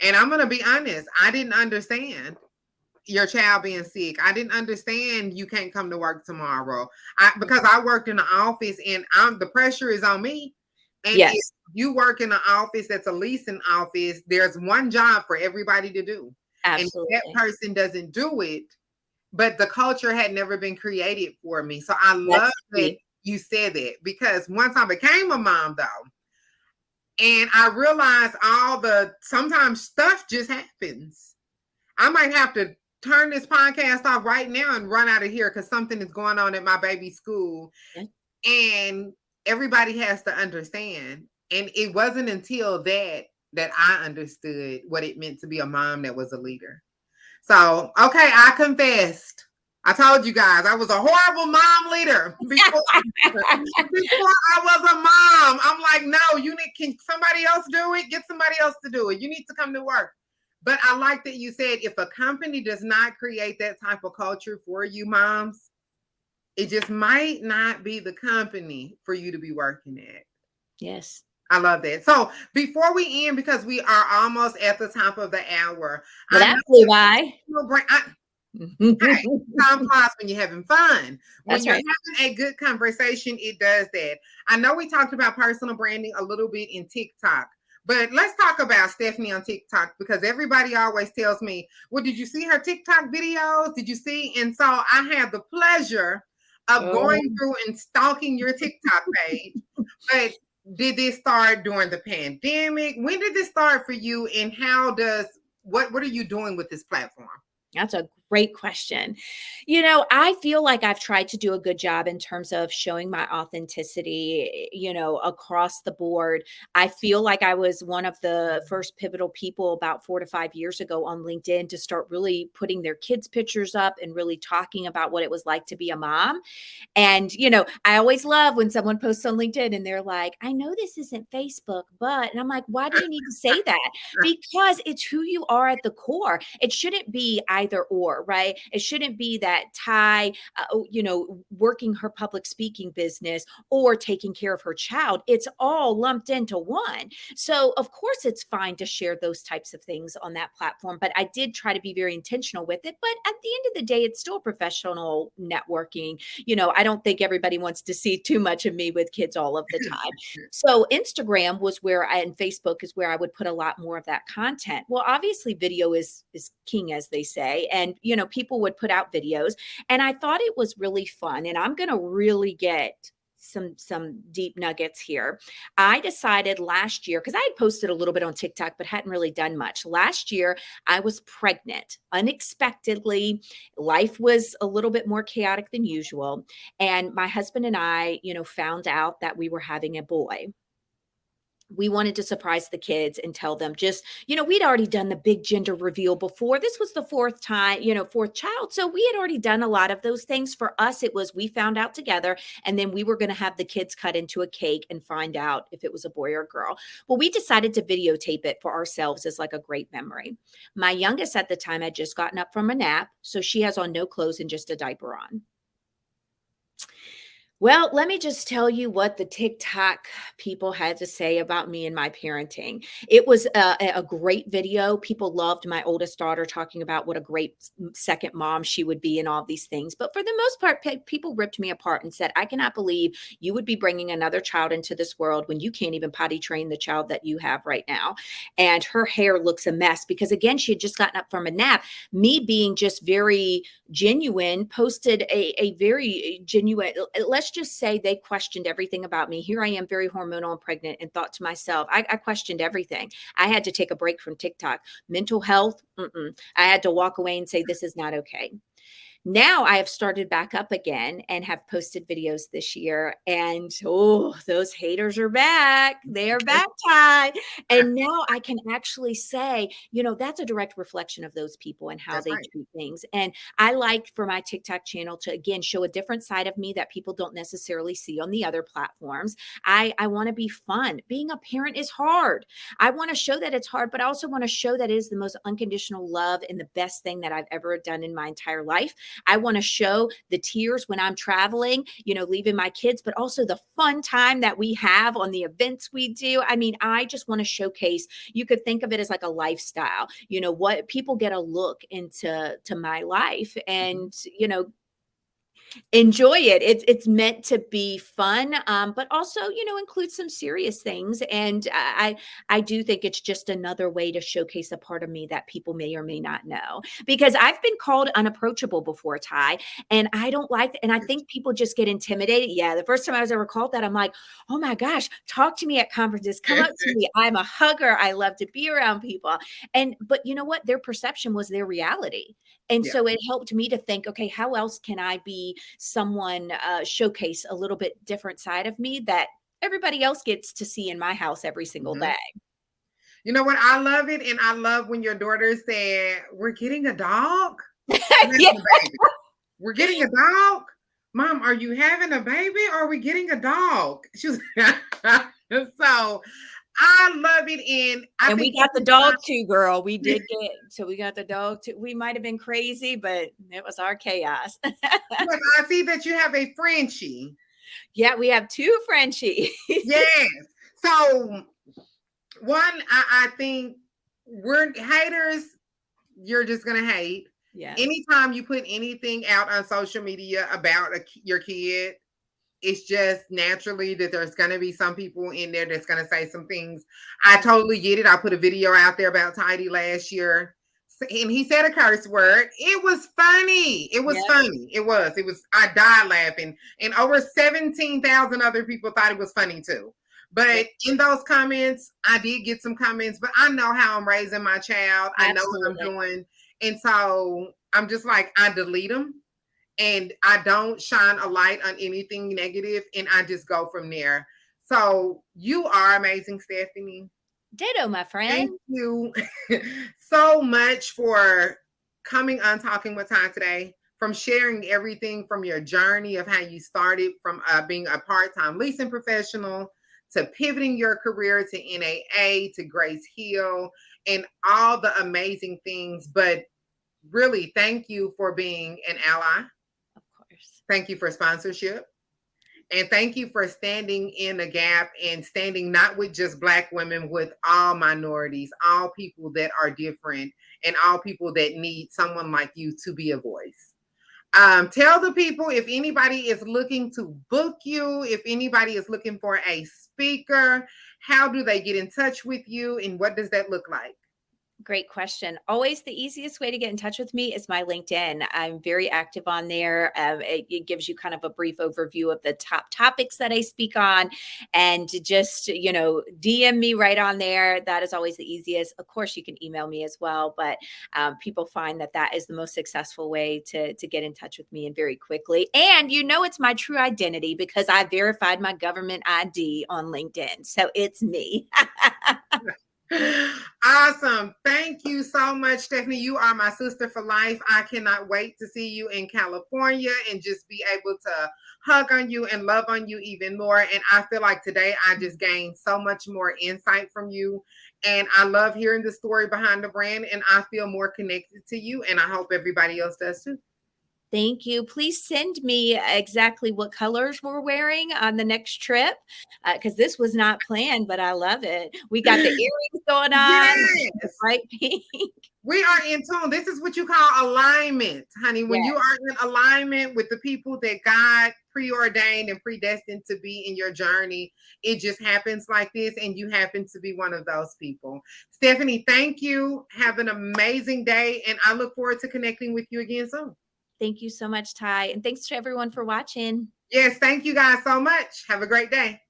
And I'm going to be honest, I didn't understand your child being sick. I didn't understand you can't come to work tomorrow. Because I worked in the office and the pressure is on me. And if Yes, you work in an office that's a leasing office, there's one job for everybody to do. And if that absolutely. person doesn't do it, but the culture had never been created for me. So I love That's that key. you said that, because once I became a mom though, and I realized sometimes stuff just happens. I might have to turn this podcast off right now and run out of here because something is going on at my baby's school. Yeah. And everybody has to understand. And it wasn't until that I understood what it meant to be a mom that was a leader. So, okay, I confessed. I told you guys I was a horrible mom leader before I was a mom. I'm like, no, can somebody else do it? Get somebody else to do it. You need to come to work. But I like that you said if a company does not create that type of culture for you moms, it just might not be the company for you to be working at. Yes. I love that. So before we end, because we are almost at the top of the hour, Well, I that know flew by. hey, time flies when you're having fun. When That's you're right. having a good conversation, it does that. I know we talked about personal branding a little bit in TikTok, but let's talk about Stephanie on TikTok, because everybody always tells me, well, did you see her TikTok videos? Did you see? And so I have the pleasure of Oh, going through and stalking your TikTok page. But did this start during the pandemic? When did this start for you? And what are you doing with this platform? that's a great question. I feel like I've tried to do a good job in terms of showing my authenticity, across the board. I feel like I was one of the first pivotal people about 4 to 5 years ago on LinkedIn to start really putting their kids' pictures up and really talking about what it was like to be a mom. And, I always love when someone posts on LinkedIn and they're like, I know this isn't Facebook, but, and I'm like, why do you need to say that? Because it's who you are at the core. It shouldn't be either or, right? It shouldn't be that Ty, working her public speaking business or taking care of her child. It's all lumped into one. So, of course, it's fine to share those types of things on that platform. But I did try to be very intentional with it. But at the end of the day, it's still professional networking. I don't think everybody wants to see too much of me with kids all of the time. So Instagram was and Facebook is where I would put a lot more of that content. Well, obviously video is king, as they say. And, people would put out videos, and I thought it was really fun. And I'm going to really get some deep nuggets here. I decided last year, because I had posted a little bit on TikTok, but hadn't really done much. Last year, I was pregnant unexpectedly. Life was a little bit more chaotic than usual. And my husband and I, found out that we were having a boy. We wanted to surprise the kids and tell them we'd already done the big gender reveal before. This was the fourth time, fourth child. So we had already done a lot of those things. For us, it was we found out together, and then we were going to have the kids cut into a cake and find out if it was a boy or a girl. Well, we decided to videotape it for ourselves as like a great memory. My youngest at the time had just gotten up from a nap. So she has on no clothes and just a diaper on. Well, let me just tell you what the TikTok people had to say about me and my parenting. It was a great video. People loved my oldest daughter talking about what a great second mom she would be and all these things. But for the most part, people ripped me apart and said, I cannot believe you would be bringing another child into this world when you can't even potty train the child that you have right now. And her hair looks a mess because, again, she had just gotten up from a nap. Me being just very genuine, posted a very genuine, let's just say they questioned everything about me. Here I am, very hormonal and pregnant, and thought to myself, I questioned everything. I had to take a break from TikTok. Mental health, I had to walk away and say, this is not okay. Now I have started back up again and have posted videos this year. And those haters are back. They are back, Ty. And now I can actually say, that's a direct reflection of those people and how That's they right. treat things. And I like for my TikTok channel to, again, show a different side of me that people don't necessarily see on the other platforms. I want to be fun. Being a parent is hard. I want to show that it's hard, but I also want to show that it is the most unconditional love and the best thing that I've ever done in my entire life. I want to show the tears when I'm traveling, leaving my kids, but also the fun time that we have on the events we do. I mean, I just want to showcase, you could think of it as like a lifestyle, what people get a look into my life, and enjoy it. It's meant to be fun, but also, include some serious things. And I do think it's just another way to showcase a part of me that people may or may not know. Because I've been called unapproachable before, Ty, and I don't like. And I think people just get intimidated. Yeah, the first time I was ever called that, I'm like, oh my gosh, talk to me at conferences. Come up to me. I'm a hugger. I love to be around people. But you know what? Their perception was their reality. And Yeah. so it helped me to think, okay, how else can I be someone, showcase a little bit different side of me that everybody else gets to see in my house every single Mhm. day? You know what? I love it. And I love when your daughter said, we're getting a dog. We're Yeah. having a baby. We're getting a dog. Mom, are you having a baby or are we getting a dog? She was so I love it. And I And we think got the dog too, girl. We got the dog too. We might have been crazy, but it was our chaos. look, I see that you have a Frenchie. Yeah, we have 2 Frenchies. Yes. So one, I think we're haters, you're just gonna hate. Yes. Anytime you put anything out on social media about your kid, it's just naturally that there's going to be some people in there that's going to say some things. I totally get it. I put a video out there about Tidy last year, and he said a curse word. It was funny. It was Yep. funny. It was. I died laughing, and over 17,000 other people thought it was funny too. But in those comments, I did get some comments, but I know how I'm raising my child. I know what I'm Absolutely. doing. And so I'm just like, I delete them and I don't shine a light on anything negative and I just go from there. So you are amazing, Stephanie. Ditto, my Thank friend. you so much for coming on Talking with Ty today, from sharing everything from your journey of how you started from being a part-time leasing professional to pivoting your career to NAA to Grace Hill and all the amazing things. But really, thank you for being an ally. Of course. Thank you for sponsorship. And thank you for standing in the gap and standing not with just Black women, with all minorities, all people that are different, and all people that need someone like you to be a voice. Tell the people if anybody is looking to book you, if anybody is looking for a speaker, how do they get in touch with you and what does that look like? Great question. Always the easiest way to get in touch with me is my LinkedIn. I'm very active on there. It gives you kind of a brief overview of the top topics that I speak on, and to just, DM me right on there. That is always the easiest. Of course, you can email me as well, but people find that is the most successful way to get in touch with me, and very quickly. And it's my true identity because I verified my government ID on LinkedIn. So it's me. Awesome. Thank you so much, Stephanie. You are my sister for life. I cannot wait to see you in California and just be able to hug on you and love on you even more. And I feel like today I just gained so much more insight from you. And I love hearing the story behind the brand. And I feel more connected to you. And I hope everybody else does too. Thank you. Please send me exactly what colors we're wearing on the next trip, because this was not planned, but I love it. We got the earrings going on, the Yes. bright pink. We are in tune. This is what you call alignment, honey. When you Yes. are in alignment with the people that God preordained and predestined to be in your journey, it just happens like this, and you happen to be one of those people. Stephanie, thank you. Have an amazing day, and I look forward to connecting with you again soon. Thank you so much, Ty. And thanks to everyone for watching. Yes, thank you guys so much. Have a great day.